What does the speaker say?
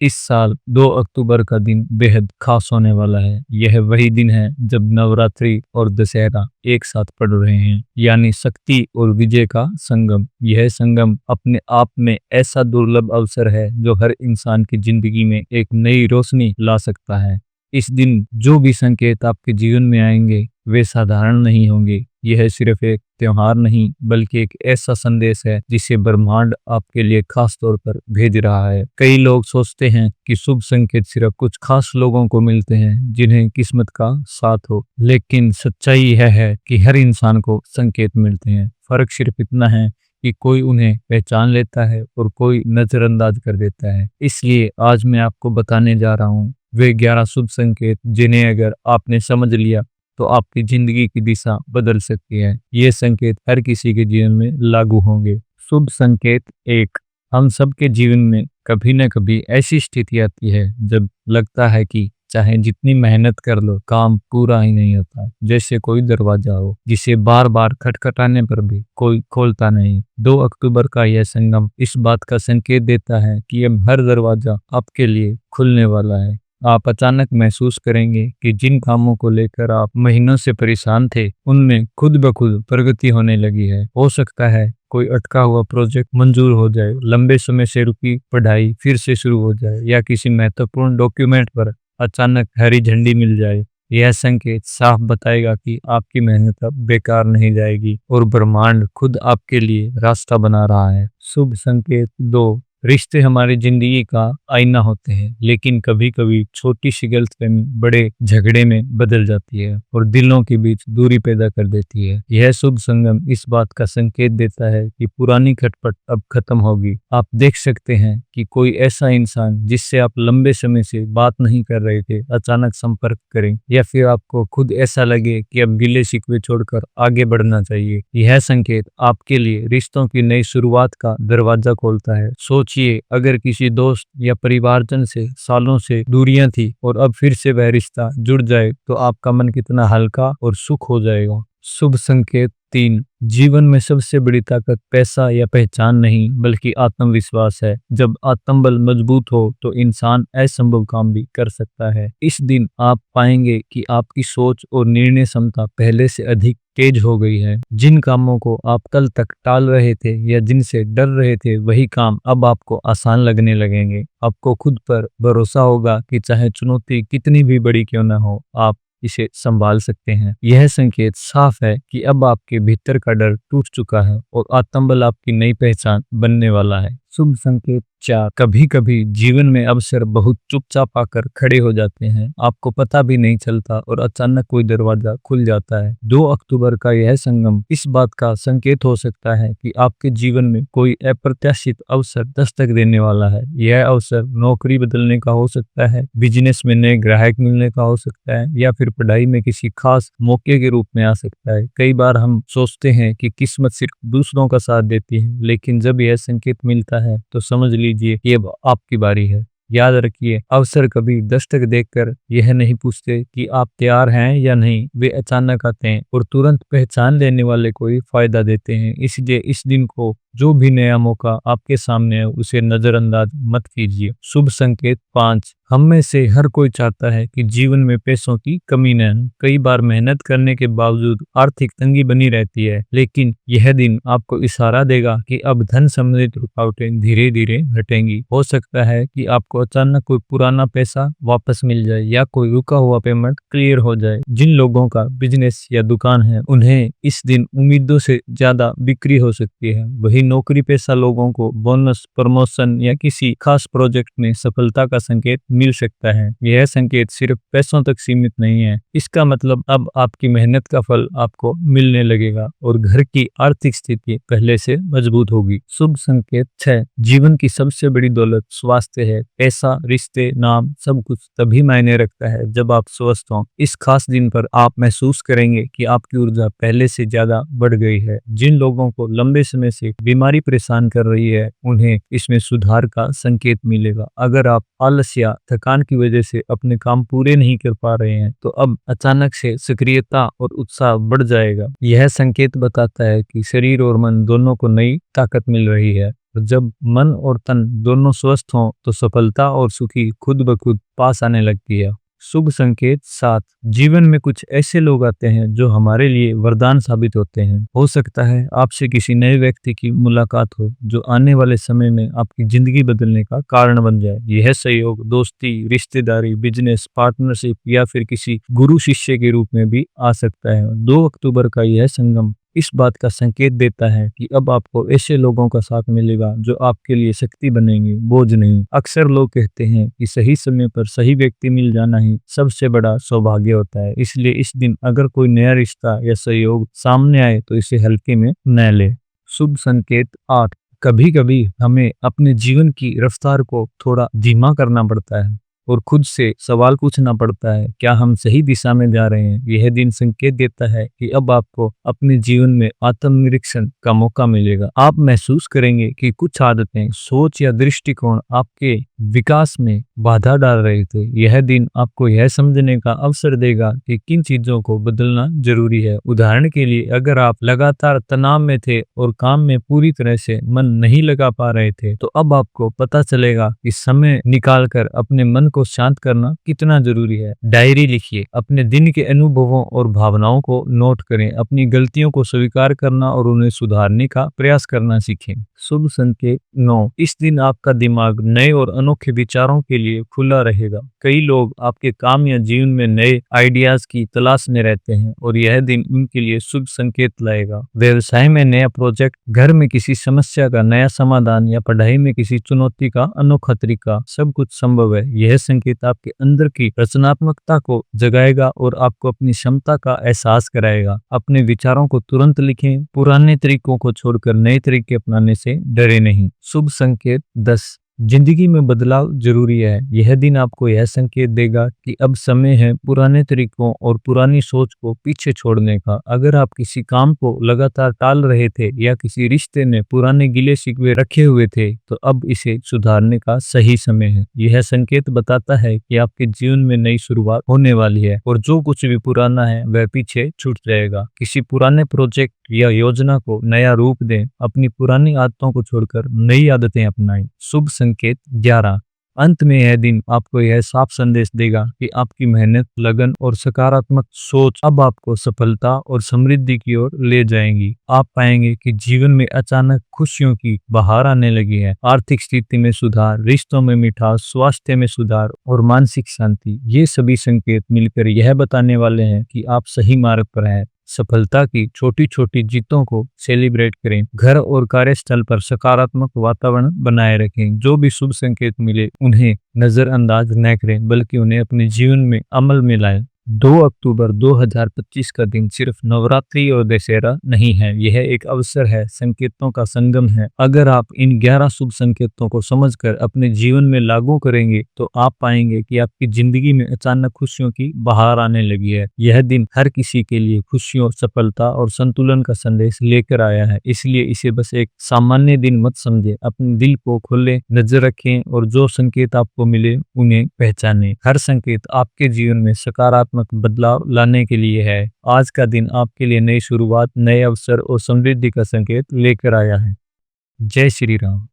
इस साल 2 अक्टूबर का दिन बेहद खास होने वाला है। यह वही दिन है जब नवरात्रि और दशहरा एक साथ पड़ रहे हैं, यानी शक्ति और विजय का संगम। यह संगम अपने आप में ऐसा दुर्लभ अवसर है जो हर इंसान की जिंदगी में एक नई रोशनी ला सकता है। इस दिन जो भी संकेत आपके जीवन में आएंगे वे साधारण नहीं होंगे। यह सिर्फ एक त्योहार नहीं बल्कि एक ऐसा संदेश है जिसे ब्रह्मांड आपके लिए खास तौर पर भेज रहा है। कई लोग सोचते हैं कि शुभ संकेत सिर्फ कुछ खास लोगों को मिलते हैं जिन्हें किस्मत का साथ हो, लेकिन सच्चाई यह है कि हर इंसान को संकेत मिलते हैं। फर्क सिर्फ इतना है कि कोई उन्हें पहचान लेता है और कोई नजरअंदाज कर देता है। इसलिए आज मैं आपको बताने जा रहा हूँ वे 11 शुभ संकेत जिन्हें अगर आपने समझ लिया तो आपकी जिंदगी की दिशा बदल सकती है। ये संकेत हर किसी के जीवन में लागू होंगे। शुभ संकेत 1। हम सबके जीवन में कभी न कभी ऐसी स्थिति आती है जब लगता है कि चाहे जितनी मेहनत कर लो काम पूरा ही नहीं होता। जैसे कोई दरवाजा हो जिसे बार बार खटखटाने पर भी कोई खोलता नहीं। 2 अक्टूबर का यह संगम इस बात का संकेत देता है कि अब हर दरवाजा आपके लिए खुलने वाला है। आप अचानक महसूस करेंगे कि जिन कामों को लेकर आप महीनों से परेशान थे उनमें खुद ब खुद प्रगति होने लगी है। हो सकता है कोई अटका हुआ प्रोजेक्ट मंजूर हो जाए, लंबे समय से रुकी पढ़ाई फिर से शुरू हो जाए या किसी महत्वपूर्ण डॉक्यूमेंट पर अचानक हरी झंडी मिल जाए। यह संकेत साफ बताएगा कि आपकी मेहनत अब बेकार नहीं जाएगी और ब्रह्मांड खुद आपके लिए रास्ता बना रहा है। शुभ संकेत 2। रिश्ते हमारी जिंदगी का आईना होते हैं, लेकिन कभी कभी छोटी सी गलतफहमी बड़े झगड़े में बदल जाती है और दिलों के बीच दूरी पैदा कर देती है। यह शुभ संगम इस बात का संकेत देता है कि पुरानी खटपट अब खत्म होगी। आप देख सकते हैं कि कोई ऐसा इंसान जिससे आप लंबे समय से बात नहीं कर रहे थे अचानक संपर्क करें, या फिर आपको खुद ऐसा लगे कि अब गिले शिकवे छोड़कर आगे बढ़ना चाहिए। यह संकेत आपके लिए रिश्तों की नई शुरुआत का दरवाजा खोलता है। सोचिए, अगर किसी दोस्त या परिवारजन से सालों से दूरियां थी और अब फिर से वह रिश्ता जुड़ जाए तो आपका मन कितना हल्का और सुख हो जाएगा। शुभ संकेत 3। जीवन में सबसे बड़ी ताकत पैसा या पहचान नहीं बल्कि आत्मविश्वास है। जब आत्मबल मजबूत हो तो इंसान असंभव काम भी कर सकता है। इस दिन आप पाएंगे कि आपकी सोच और निर्णय क्षमता पहले से अधिक तेज हो गई है। जिन कामों को आप कल तक टाल रहे थे या जिनसे डर रहे थे वही काम अब आपको आसान लगने लगेंगे। आपको खुद पर भरोसा होगा कि चाहे चुनौती कितनी भी बड़ी क्यों न हो आप इसे संभाल सकते हैं। यह संकेत साफ है कि अब आपके भीतर का डर टूट चुका है और आत्मबल आपकी नई पहचान बनने वाला है। शुभ संकेत 4। कभी कभी जीवन में अवसर बहुत चुपचाप आकर खड़े हो जाते हैं, आपको पता भी नहीं चलता और अचानक कोई दरवाजा खुल जाता है। 2 अक्टूबर का यह संगम इस बात का संकेत हो सकता है कि आपके जीवन में कोई अप्रत्याशित अवसर दस्तक देने वाला है। यह अवसर नौकरी बदलने का हो सकता है, बिजनेस में नए ग्राहक मिलने का हो सकता है या फिर पढ़ाई में किसी खास मौके के रूप में आ सकता है। कई बार हम सोचते हैं कि किस्मत सिर्फ दूसरों का साथ देती है, लेकिन जब यह संकेत मिलता है तो समझ लीजिए ये अब आपकी बारी है। याद रखिए, अवसर कभी दस्तक देकर यह नहीं पूछते कि आप तैयार हैं या नहीं, वे अचानक आते हैं और तुरंत पहचान लेने वाले को ही फायदा देते हैं। इसलिए इस दिन को जो भी नया मौका आपके सामने है उसे नजरअंदाज मत कीजिए। शुभ संकेत 5। हम में से हर कोई चाहता है कि जीवन में पैसों की कमी न हो। कई बार मेहनत करने के बावजूद आर्थिक तंगी बनी रहती है, लेकिन यह दिन आपको इशारा देगा कि अब धन संबंधित रुकावटें धीरे धीरे हटेंगी। हो सकता है कि आपको अचानक कोई पुराना पैसा वापस मिल जाए या कोई रुका हुआ पेमेंट क्लियर हो जाए। जिन लोगों का बिजनेस या दुकान है उन्हें इस दिन उम्मीदों से ज्यादा बिक्री हो सकती है। वही नौकरी पेशा लोगों को बोनस, प्रमोशन या किसी खास प्रोजेक्ट में सफलता का संकेत मिल सकता है। यह संकेत सिर्फ पैसों तक सीमित नहीं है, इसका मतलब अब आपकी मेहनत का फल आपको मिलने लगेगा और घर की आर्थिक स्थिति पहले से मजबूत होगी। शुभ संकेत 6। जीवन की सबसे बड़ी दौलत स्वास्थ्य है। पैसा, रिश्ते, नाम सब कुछ तभी मायने रखता है जब आप स्वस्थ हों। इस खास दिन पर आप महसूस करेंगे कि आपकी ऊर्जा पहले से ज्यादा बढ़ गई है। जिन लोगों को लंबे समय से बीमारी परेशान कर रही है उन्हें इसमें सुधार का संकेत मिलेगा। अगर आप आलस या थकान की वजह से अपने काम पूरे नहीं कर पा रहे हैं तो अब अचानक से सक्रियता और उत्साह बढ़ जाएगा। यह संकेत बताता है कि शरीर और मन दोनों को नई ताकत मिल रही है। जब मन और तन दोनों स्वस्थ हों तो सफलता और सुखी खुद ब खुद पास आने लगती है। शुभ संकेत 7। जीवन में कुछ ऐसे लोग आते हैं जो हमारे लिए वरदान साबित होते हैं। हो सकता है आपसे किसी नए व्यक्ति की मुलाकात हो जो आने वाले समय में आपकी जिंदगी बदलने का कारण बन जाए। यह सहयोग दोस्ती, रिश्तेदारी, बिजनेस पार्टनरशिप या फिर किसी गुरु शिष्य के रूप में भी आ सकता है। 2 अक्टूबर का यह संगम इस बात का संकेत देता है कि अब आपको ऐसे लोगों का साथ मिलेगा जो आपके लिए शक्ति बनेंगे, बोझ नहीं। अक्सर लोग कहते हैं कि सही समय पर सही व्यक्ति मिल जाना ही सबसे बड़ा सौभाग्य होता है। इसलिए इस दिन अगर कोई नया रिश्ता या सहयोग सामने आए तो इसे हल्के में न ले। शुभ संकेत 8। कभी कभी हमें अपने जीवन की रफ्तार को थोड़ा धीमा करना पड़ता है और खुद से सवाल पूछना पड़ता है, क्या हम सही दिशा में जा रहे हैं। यह दिन संकेत देता है कि अब आपको अपने जीवन में आत्मनिरीक्षण का मौका मिलेगा। आप महसूस करेंगे कि कुछ आदतें, सोच या दृष्टिकोण आपके विकास में बाधा डाल रहे थे। यह दिन आपको यह समझने का अवसर देगा कि किन चीजों को बदलना जरूरी है। उदाहरण के लिए, अगर आप लगातार तनाव में थे और काम में पूरी तरह से मन नहीं लगा पा रहे थे, तो अब आपको पता चलेगा कि समय निकालकर अपने मन को शांत करना कितना जरूरी है। डायरी लिखिए, अपने दिन के अनुभवों और भावनाओं को नोट करें, अपनी गलतियों को स्वीकार करना और उन्हें सुधारने का प्रयास करना सीखें। शुभ संकेत 9। इस दिन आपका दिमाग नए और अनोखे विचारों के लिए खुला रहेगा। कई लोग आपके काम या जीवन में नए आइडियाज की तलाश में रहते हैं और यह दिन उनके लिए शुभ संकेत लाएगा। व्यवसाय में नया प्रोजेक्ट, घर में किसी समस्या का नया समाधान या पढ़ाई में किसी चुनौती का अनोखा तरीका, सब कुछ संभव है। यह संकेत आपके अंदर की रचनात्मकता को जगाएगा और आपको अपनी क्षमता का एहसास कराएगा। अपने विचारों को तुरंत लिखें, पुराने तरीकों को छोड़कर नए तरीके अपनाने से डरे नहीं। शुभ संकेत 10। जिंदगी में बदलाव जरूरी है। यह दिन आपको यह संकेत देगा कि अब समय है पुराने तरीकों और पुरानी सोच को पीछे छोड़ने का। अगर आप किसी काम को लगातार टाल रहे थे या किसी रिश्ते में पुराने गिले शिकवे रखे हुए थे, तो अब इसे सुधारने का सही समय है। यह संकेत बताता है कि आपके जीवन में नई शुरुआत होने वाली है और जो कुछ भी पुराना है वह पीछे छूट जाएगा। किसी पुराने प्रोजेक्ट या योजना को नया रूप दें, अपनी पुरानी आदतों को छोड़कर नई आदतें अपनाएं। शुभ संकेत 11। अंत में यह दिन आपको यह साफ संदेश देगा कि आपकी मेहनत, लगन और सकारात्मक सोच अब आपको सफलता और समृद्धि की ओर ले जाएंगी। आप पाएंगे कि जीवन में अचानक खुशियों की बहार आने लगी है। आर्थिक स्थिति में सुधार, रिश्तों में मिठास, स्वास्थ्य में सुधार और मानसिक शांति, ये सभी संकेत मिलकर यह बताने वाले हैं कि आप सही मार्ग पर हैं। सफलता की छोटी छोटी जीतों को सेलिब्रेट करें। घर और कार्यस्थल पर सकारात्मक वातावरण बनाए रखें। जो भी शुभ संकेत मिले उन्हें नजरअंदाज न करें, बल्कि उन्हें अपने जीवन में अमल में लाएं। 2 अक्टूबर 2025 का दिन सिर्फ नवरात्रि और दशहरा नहीं है, यह एक अवसर है, संकेतों का संगम है। अगर आप इन 11 शुभ संकेतों को समझकर अपने जीवन में लागू करेंगे तो आप पाएंगे कि आपकी जिंदगी में अचानक खुशियों की बहार आने लगी है। यह दिन हर किसी के लिए खुशियों, सफलता और संतुलन का संदेश लेकर आया है। इसलिए इसे बस एक सामान्य दिन मत समझे, अपने दिल को खोले, नजर रखें और जो संकेत आपको मिले उन्हें पहचानें। हर संकेत आपके जीवन में सकारात्मक बदलाव लाने के लिए है। आज का दिन आपके लिए नई शुरुआत, नए अवसर और समृद्धि का संकेत लेकर आया है। जय श्री राम।